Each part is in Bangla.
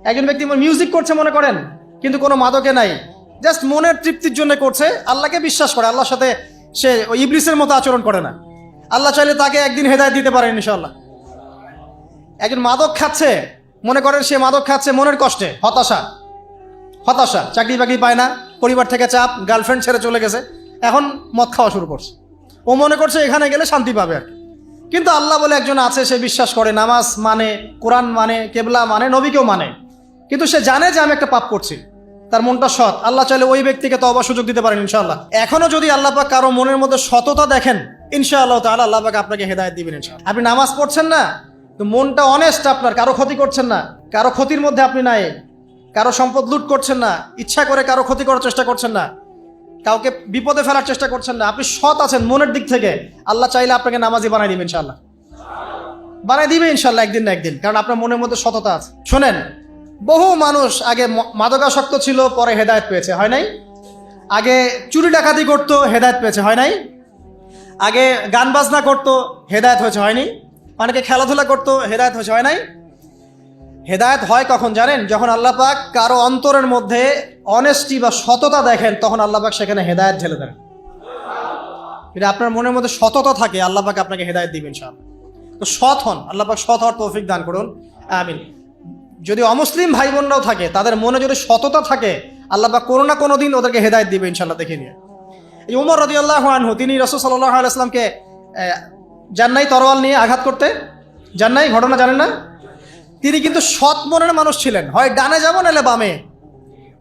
একজন ব্যক্তি মিউজিক করছে মনে করেন, কিন্তু কোনো মাদকে নাই, জাস্ট মনের তৃপ্তির জন্য করছে, আল্লাহকে বিশ্বাস করে, আল্লাহর সাথে সে ওই ইবলিসের মতো আচরণ করে না। আল্লাহ চাইলে তাকে একদিন হেদায়েত দিতে পারেন ইনশাআল্লাহ। একজন মাদক খাচ্ছে মনে করেন, সে মাদক খাচ্ছে মনের কষ্টে, হতাশা, চাকরি বাকরি পায় না, পরিবার থেকে চাপ, গার্লফ্রেন্ড ছেড়ে চলে গেছে, এখন মদ খাওয়া শুরু করছে। ও মনে করছে এখানে গেলে শান্তি পাবে আর কি। কিন্তু আল্লাহ বলে একজন আছে, সে বিশ্বাস করে, নামাজ মানে, কোরআন মানে, কেবলা মানে, নবীকেও মানে, কিন্তু সে জানে যে আমি একটা পাপ করছি, তার মনটা সৎ। আল্লাহ চাইলে ওই ব্যক্তিকে তওবার সুযোগ দিতে পারেন ইনশাআল্লাহ। এখনো যদি আল্লাহ পাক কারো মনের মধ্যে সততা দেখেন, ইনশাআল্লাহ তাআলা আল্লাহ পাক আপনাকে হেদায়েত দিবেন ইনশাআল্লাহ। আপনি নামাজ পড়ছেন না, তো মনটা অনেস্ট আপনার, কারো ক্ষতি করছেন না, কারো ক্ষতির মধ্যে আপনি নাই, কারো সম্পদ লুট করছেন না, ইচ্ছা করে কারো ক্ষতি করার চেষ্টা করছেন না, কাউকে বিপদে ফেলার চেষ্টা করছেন না, আপনি সৎ আছেন মনের দিক থেকে, আল্লাহ চাইলে আপনাকে নামাজি বানাই দিবেন ইনশাআল্লাহ, বানাই দিবে ইনশাআল্লাহ একদিন না একদিন, কারণ আপনার মনের মধ্যে সততা আছে। শোনেন, বহু মানুষ আগে মাদকাসক্ত ছিল, পরে হেদায়েত পেয়েছে, হয় নাই? আগে চুরি ডাকাতি করতো, হেদায়েত পেয়েছে, হয় নাই? আগে গান বাজনা করতো, হেদায়েত হয়েছে, হয়নি? অনেকে খেলাধুলা করতো, হেদায়েত হয়েছে, হয় নাই? হেদায়েত হয় কখন জানেন? যখন আল্লাহ পাক কারো অন্তরের মধ্যে অনেস্টি বা সততা দেখেন, তখন আল্লাহ পাক সেখানে হেদায়েত ঢেলে দেন। যদি আপনার মনের মধ্যে সততা থাকে, আল্লাহ পাক আপনাকে হেদায়েত দিবেন ইনশাআল্লাহ। তো সৎ হন, আল্লাহ পাক সৎ হওয়ার তৌফিক দান করুন, আমিন। যদি অমুসলিম ভাই বোনরাও থাকে, তাদের মনে যদি সততা থাকে, আল্লাহ পাক কোনো না কোনো দিন ওদেরকে হেদায়েত দিবে ইনশাআল্লাহ। দেখে নিয়ে এই উমর রাদিয়াল্লাহু আনহু, তিনি রাসূল সাল্লাল্লাহু আলাইহি ওয়াসাল্লামকে যান নাই তরোয়াল নিয়ে আঘাত করতে, যান নাই, ঘটনা জানেন না? তিনি কিন্তু সৎ মনের মানুষ ছিলেন, হয় ডানে যাবো নাহলে বামে,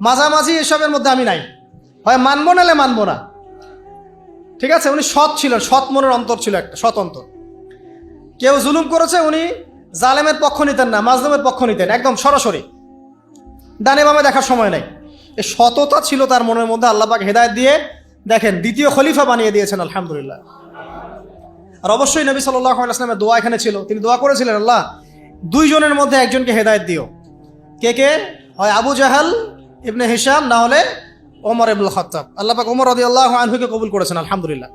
মাঝামাঝি এসবের মধ্যে আমি নাই, হয় মানবো নাহলে মানবো না, ঠিক আছে? উনি সৎ ছিলেন, সৎ মনের অন্তর ছিল, একটা সৎ অন্তর। কেউ জুলুম করেছে, উনি জালেমের পক্ষ নিতেন না, মাজলুমের পক্ষ নিতেন, একদম সরাসরি, ডানে বামে দেখার সময় নাই। এই সততা ছিল তার মনের মধ্যে, আল্লাহ পাক হেদায়েত দিয়ে দেখেন দ্বিতীয় খলিফা বানিয়ে দিয়েছেন, আলহামদুলিল্লাহ। আর অবশ্যই নবী সাল্লাল্লাহু আলাইহি ওয়াসাল্লামের দোয়া এখানে ছিল, তিনি দোয়া করেছিলেন, আল্লাহ দুইজনের মধ্যে একজনকে হেদায়েত দিও। কে? হয় আবু জাহাল ইবনে হিশাম, না হলে ওমর ইবনুল খাত্তাব। আল্লাহ পাক ওমর রাদিয়াল্লাহু আনহুকে কবুল করেছেন, আলহামদুলিল্লাহ।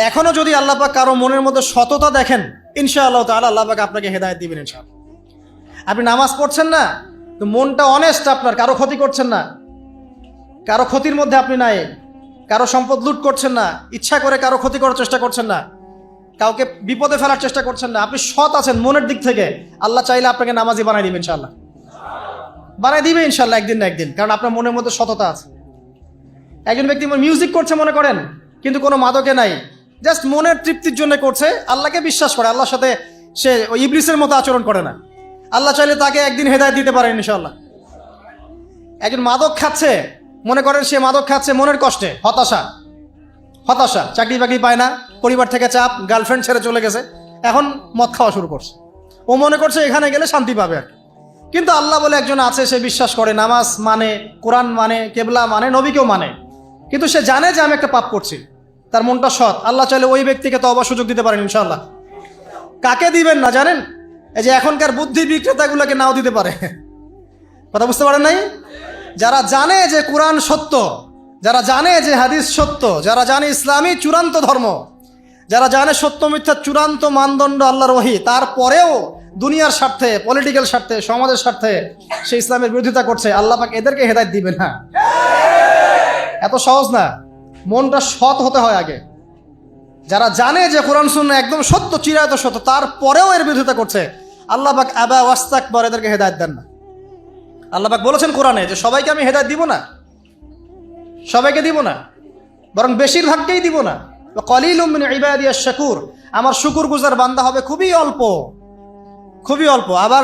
এখনো যদি আল্লাহ পাক কারো মনের মধ্যে সততা দেখেন, ইনশাআল্লাহ তাআলা আল্লাহ পাক আপনাকে হেদায়েত দিবেন ইনশাআল্লাহ। আপনি নামাজ পড়ছেন না, তো মনটা অনেস্ট আপনার, কারো ক্ষতি করছেন না, কারো ক্ষতির মধ্যে আপনি নাই, কারো সম্পদ লুট করছেন না, ইচ্ছা করে কারো ক্ষতি করার চেষ্টা করছেন না, কাউকে বিপদে ফেলার চেষ্টা করছেন না, আপনি সৎ আছেন মনের দিক থেকে, আল্লাহ চাইলে আপনাকে নামাজি বানাই দিবেন ইনশাআল্লাহ, বানাই দিবে ইনশাআল্লাহ একদিন না একদিন, কারণ আপনার মনের মধ্যে সততা আছে। একজন ব্যক্তি মিউজিক করছে মনে করেন, কিন্তু কোনো মাদকে নাই, জাস্ট মনের তৃপ্তির জন্য করছে, আল্লাহকে বিশ্বাস করে, আল্লাহর সাথে সে ওই ইবলিসের মতো আচরণ করে না। আল্লাহ চাইলে তাকে একদিন হেদায়েত দিতে পারেন ইনশাআল্লাহ। একজন মাদক খাচ্ছে মনে করেন, সে মাদক খাচ্ছে মনের কষ্টে, হতাশা, চাকরি বাকরি পায় না, পরিবার থেকে চাপ, গার্লফ্রেন্ড ছেড়ে চলে গেছে, এখন মদ খাওয়া শুরু করছে। ও মনে করছে এখানে গেলে শান্তি পাবে আর কি। কিন্তু আল্লাহ বলে একজন আছে, সে বিশ্বাস করে, নামাজ মানে, কোরআন মানে, কেবলা মানে, নবীকেও মানে, কিন্তু সে জানে যে আমি একটা পাপ করছি, তার মনটা সৎ। আল্লাহ চাইলে ওই ব্যক্তিকে তওবার সুযোগ দিতে পারেন ইনশাআল্লাহ। কাকে দিবেন না জানেন? এই যে এখনকার বুদ্ধি বিক্রেতাগুলোকে নাও দিতে পারে। কথা বুঝতে পারেন নাই? যারা জানে যে কোরআন সত্য, যারা জানে যে হাদিস সত্য, যারা জানে ইসলামী চূড়ান্ত ধর্ম, যারা জানে সত্য মিথ্যার চূড়ান্ত মানদণ্ড আল্লাহর ওহী, তারপরেও দুনিয়ার স্বার্থে, পলিটিক্যাল স্বার্থে, সমাজের স্বার্থে সে ইসলামের বিরোধিতা করছে, আল্লাহ পাক এদেরকে হেদায়েত দিবেন না। এত সহজ না, মনটা সৎ হতে হয় আগে। যারা জানে যে কোরআন সুন্নাহ একদম সত্য, চিরায়ত সত্য, তারপরেও এর বিরোধিতা করছে, আল্লাহ পাক আবা ওয়াস্তাকবার, এদেরকে হেদায়েত দেন না। আল্লাহ পাক বলেছেন কোরআনে যে সবাইকে আমি হেদায়েত দিব না, সবাইকে দিব না, বরং বেশিরভাগকেই দিব না। কলিলুম মিন ইবাদিয়াশ শাকুর, আমার শুকরগুজার বান্দা হবে খুবই অল্প, খুবই অল্প। আবার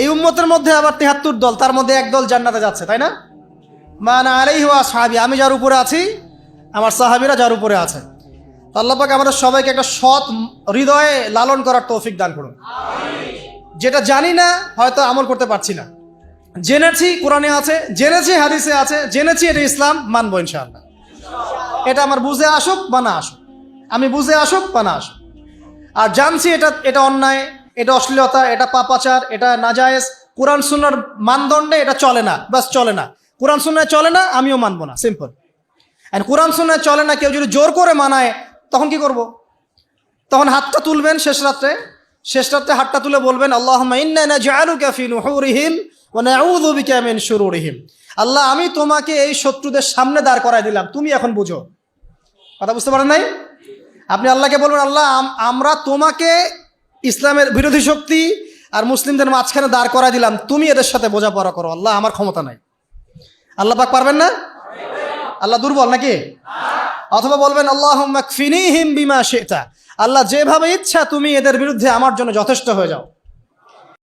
এই উম্মতের মধ্যে আবার ৭৩ দল, তার মধ্যে এক দল জান্নাতে যাচ্ছে, তাই না? মান আলাইহি ওয়া আসহাবি, আমি যার উপরে আছি, আমার সাহাবীরা যার উপরে আছে। আল্লাহ পাক আমাদের সবাইকে একটা সৎ হৃদয়ে লালন করার তৌফিক দান করুন। যেটা জানি না হয়তো আমল করতে পারছি না, জেনেছি কোরআনে আছে, জেনেছি হাদিসে আছে, জেনেছি এটা ইসলাম, মানবো ইনশাআল্লাহ। এটা আমার বুঝে আসুক বা না আসুক, আমি বুঝে আসুক বা না আসুক। আর জানছি এটা অন্যায়, এটা অশ্লীলতা, এটা পাপাচার, এটা নাজায়েজ, কোরআন সুন্নাহর মানদণ্ডে এটা চলে না, বাস চলে না। কোরআন সুন্নাহ চলে না, আমিও মানবো না, সিম্পল। আর কোরআন সুন্নাহ চলে না, কেউ যদি জোর করে মানায়, তখন কি করব? তখন হাতটা তুলবেন শেষ রাত্রে হাতটা তুলে বলবেন, আল্লাহুম্মা ইন্না নাজআলুকা ফি নুহুরিহিম ওয়া নাউযু বিকা মিন শুরুরিহিম। আল্লাহ আমি তোমাকে এই শত্রুদের সামনে দাঁড় করায় দিলাম, তুমি এখন বুঝো। কথা বুঝতে পারেন নাই? আপনি আল্লাহকে বলবেন, আল্লাহ আমরা তোমাকে ইসলামের বিরোধী শক্তি আর মুসলিমদের মাঝখানে দাঁড় করায় দিলাম, তুমি এদের সাথে বোঝাপড়া করো। আল্লাহ আমার ক্ষমতা নাই। আল্লাহ পাক পারবেন না? আল্লাহ দুর্বল নাকি? অথবা বলবেন আল্লাহুম্মা কফিনিহিম বিমা শি'তা, আল্লাহ যেভাবে ইচ্ছা তুমি এদের বিরুদ্ধে আমার জন্য যথেষ্ট হয়ে যাও।